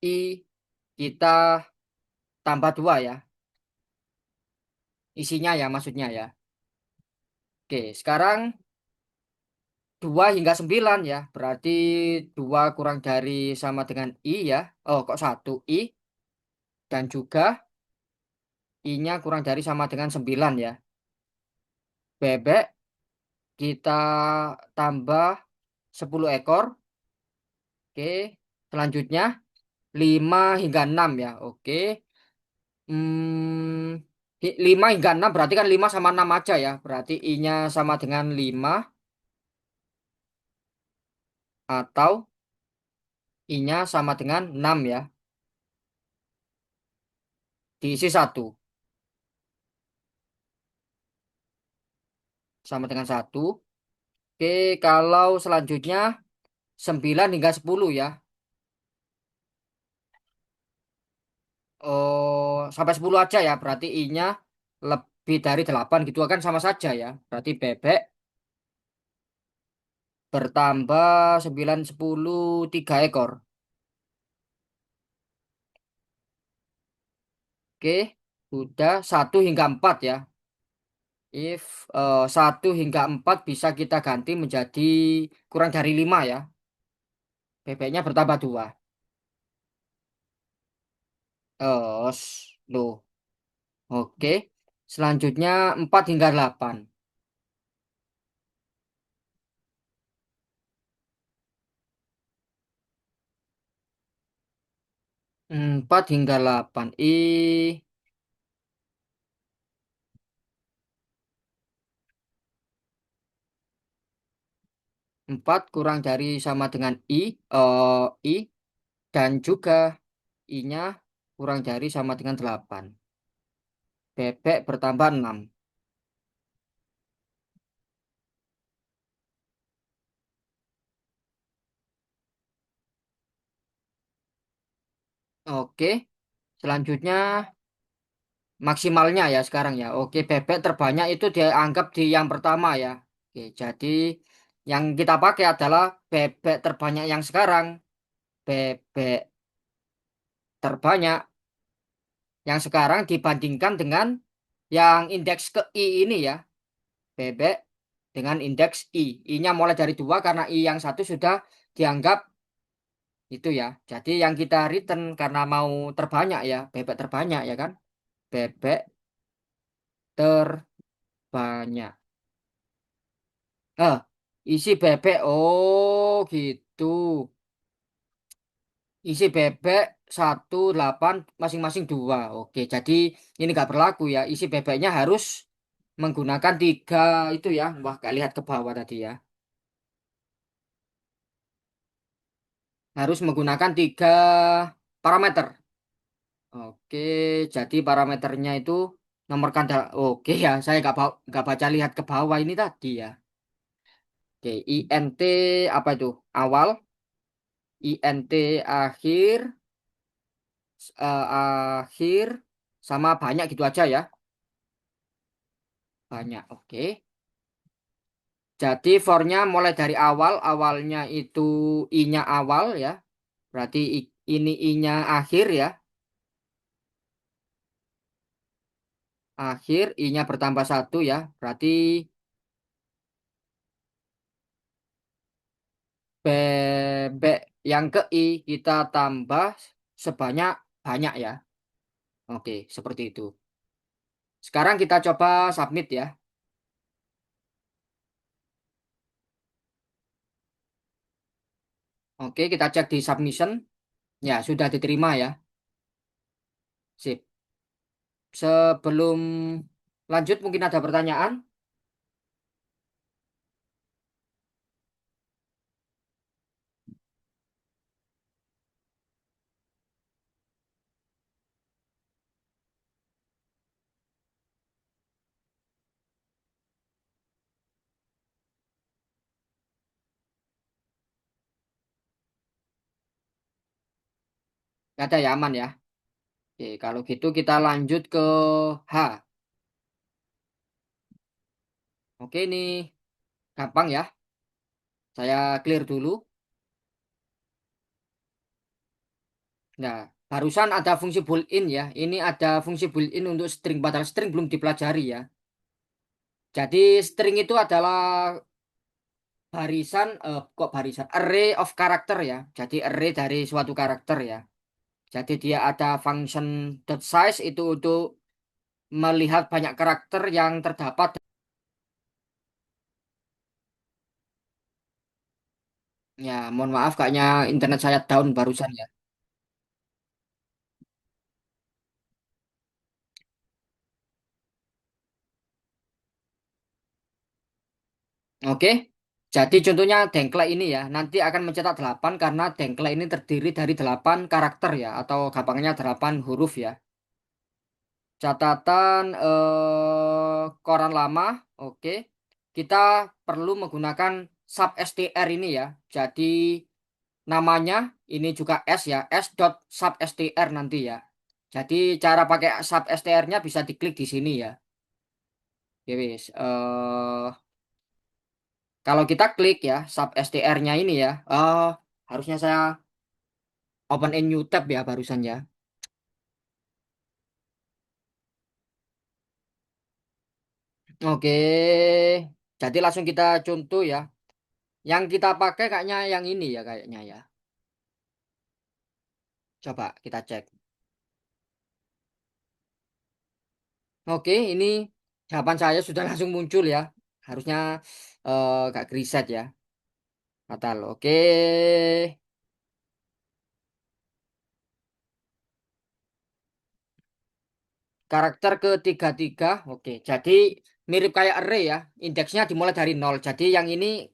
Speaker 1: I kita tambah 2 ya. Isinya ya maksudnya ya. Oke, sekarang 2 hingga 9 ya. Berarti 2 kurang dari sama dengan I ya. Oh, kok 1 I. Dan juga I-nya kurang dari sama dengan 9 ya. Bebek kita tambah 10 ekor. Oke. Selanjutnya 5 hingga 6 ya. Oke. 5 hingga 6 berarti kan 5 sama 6 aja ya. Berarti I-nya sama dengan 5 atau I-nya sama dengan 6 ya. Diisi 1 sama dengan 1. Oke, kalau selanjutnya 9 hingga 10 ya. Oh, sampai 10 aja ya. Berarti I-nya lebih dari 8 gitu kan sama saja ya. Berarti bebek bertambah 9 10 3 ekor. Oke, udah 1 hingga 4 ya. If 1 hingga 4 bisa kita ganti menjadi kurang dari 5 ya. Bebeknya bertambah 2. Loh. Oke. Selanjutnya 4 hingga 8. 4 hingga 8. 4 kurang dari sama dengan I. Dan juga I-nya kurang dari sama dengan 8. Bebek bertambah 6. Oke. Selanjutnya maksimalnya ya sekarang ya. Oke, bebek terbanyak itu dianggap di yang pertama ya. Oke, jadi yang kita pakai adalah bebek terbanyak yang sekarang. Bebek terbanyak yang sekarang dibandingkan dengan yang indeks ke I ini ya. Bebek. dengan indeks I. I-nya mulai dari 2 karena I yang satu sudah dianggap itu ya. Jadi yang kita return karena mau terbanyak ya, bebek terbanyak ya kan. Bebek terbanyak. Eh, isi bebek. Oh, gitu. Isi bebek 18 masing-masing 2. Oke, jadi ini nggak berlaku ya. Isi bebeknya harus menggunakan 3 itu ya. Wah, nggak lihat ke bawah tadi ya. Harus menggunakan 3 parameter. Oke, jadi parameternya itu nomor kanda. Oke ya, saya nggak baca lihat ke bawah ini tadi ya. Oke, INT apa itu? Awal, INT akhir, akhir, sama banyak gitu aja ya. Banyak, oke. Jadi for-nya mulai dari awal, awalnya itu I-nya awal ya. Berarti ini I-nya akhir ya. Akhir, I-nya bertambah 1 ya. Berarti bebek yang ke I kita tambah sebanyak banyak ya. Oke, seperti itu. Sekarang kita coba submit ya. Oke, kita cek di submission. Ya, sudah diterima ya. Sip. Sebelum lanjut mungkin ada pertanyaan. Nggak ada ya, aman ya. Oke, kalau gitu kita lanjut ke H. Oke, ini gampang ya. Saya clear dulu. Nah, barusan ada fungsi built-in ya. Ini ada fungsi built-in untuk string, padahal string belum dipelajari ya. Jadi string itu adalah barisan, kok barisan? Array of character ya. Jadi array dari suatu karakter ya. Jadi dia ada function dot size itu untuk melihat banyak karakter yang terdapat. Ya, mohon maaf kayaknya internet saya down barusan ya. Oke. Jadi contohnya dengklek ini ya, nanti akan mencetak 8 karena dengklek ini terdiri dari 8 karakter ya, atau gampangnya 8 huruf ya. Catatan koran lama, oke. Kita perlu menggunakan sub str ini ya. Jadi namanya ini juga S ya, s dot sub str nanti ya. Jadi cara pakai sub str-nya bisa diklik di sini ya. Ya wis. Kalau kita klik ya sub str-nya ini ya, harusnya saya open in new tab ya barusan ya. Oke, jadi langsung kita contoh ya. Yang kita pakai kayaknya yang ini ya kayaknya ya. Coba kita cek. Oke, ini jawaban saya sudah langsung muncul ya. Harusnya gak reset ya. Fatal. Oke, karakter ke-33. Oke, jadi mirip kayak array ya. Indeksnya dimulai dari nol. Jadi yang ini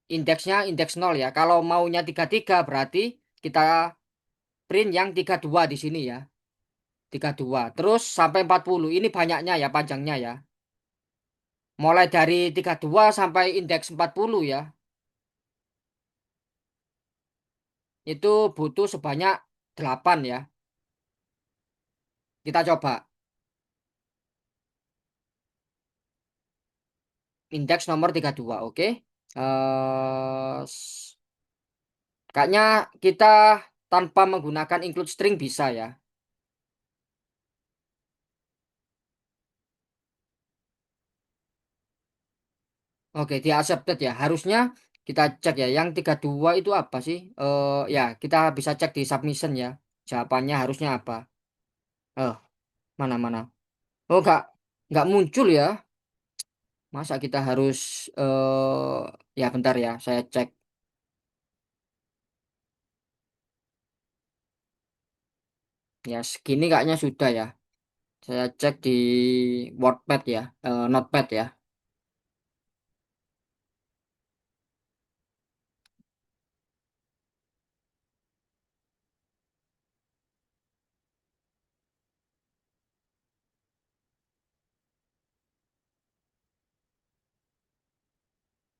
Speaker 1: indeksnya indeks nol ya. Kalau maunya 33 berarti kita print yang 32 di sini ya. 32. Terus sampai 40. Ini banyaknya ya, panjangnya ya. Mulai dari 32 sampai indeks 40 ya. Itu butuh sebanyak 8 ya. Kita coba. Indeks nomor 32, oke. Kayaknya kita tanpa menggunakan include string bisa ya. Oke, dia accepted ya. Harusnya kita cek ya. Yang 32 itu apa sih? Ya, kita bisa cek di submission ya. Jawabannya harusnya apa? Oh, mana-mana. Oh, nggak muncul ya. Masa kita harus ya bentar ya, saya cek. Ya, segini kayaknya sudah ya. Saya cek di Wordpad ya, Notepad ya.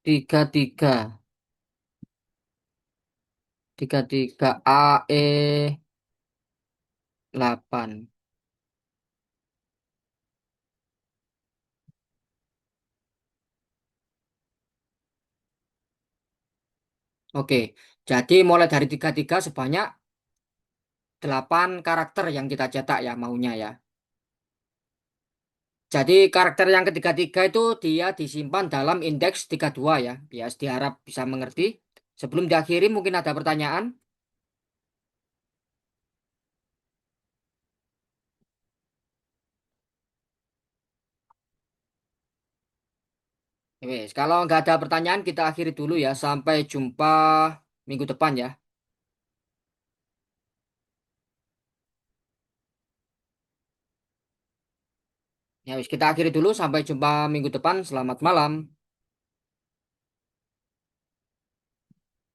Speaker 1: Tiga 33 AE 8. Oke, jadi mulai dari 33 sebanyak 8 karakter yang kita cetak ya maunya ya. Jadi karakter yang ketiga-tiga itu dia disimpan dalam indeks 32 ya. Bias diharap bisa mengerti. Sebelum diakhiri mungkin ada pertanyaan. Wes, kalau nggak ada pertanyaan kita akhiri dulu ya. Sampai jumpa minggu depan ya. Ya wes, kita akhiri dulu sampai jumpa minggu depan. Selamat malam.